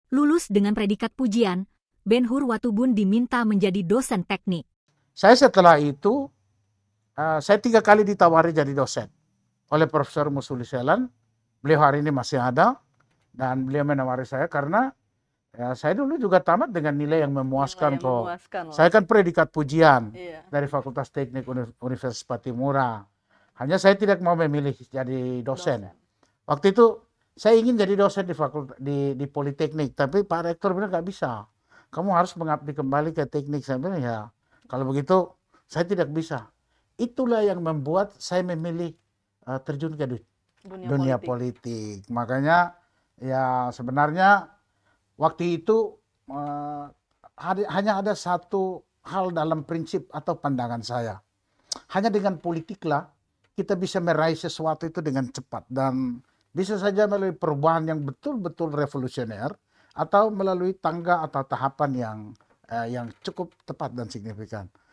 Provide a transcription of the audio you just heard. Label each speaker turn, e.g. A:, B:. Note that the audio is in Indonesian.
A: Lulus dengan predikat pujian, Ben Hur Watubun diminta menjadi dosen teknik.
B: Saya setelah itu, saya 3 kali ditawari jadi dosen oleh Profesor Musuli Selan. Beliau hari ini masih ada dan beliau menawari saya karena ya, saya dulu juga tamat dengan nilai yang memuaskan kok. Saya kan predikat pujian dari Fakultas Teknik Universitas Patimura. Hanya saya tidak mau memilih jadi dosen. Waktu itu saya ingin jadi dosen di Politeknik, tapi Pak Rektor bilang nggak bisa. Kamu harus mengabdi kembali ke teknik. Saya bilang ya, kalau begitu saya tidak bisa. Itulah yang membuat saya memilih terjun ke dunia politik. Makanya ya sebenarnya waktu itu hanya ada satu hal dalam prinsip atau pandangan saya. Hanya dengan politiklah kita bisa meraih sesuatu itu dengan cepat dan bisa saja melalui perubahan yang betul-betul revolusioner atau melalui tangga atau tahapan yang cukup tepat dan signifikan.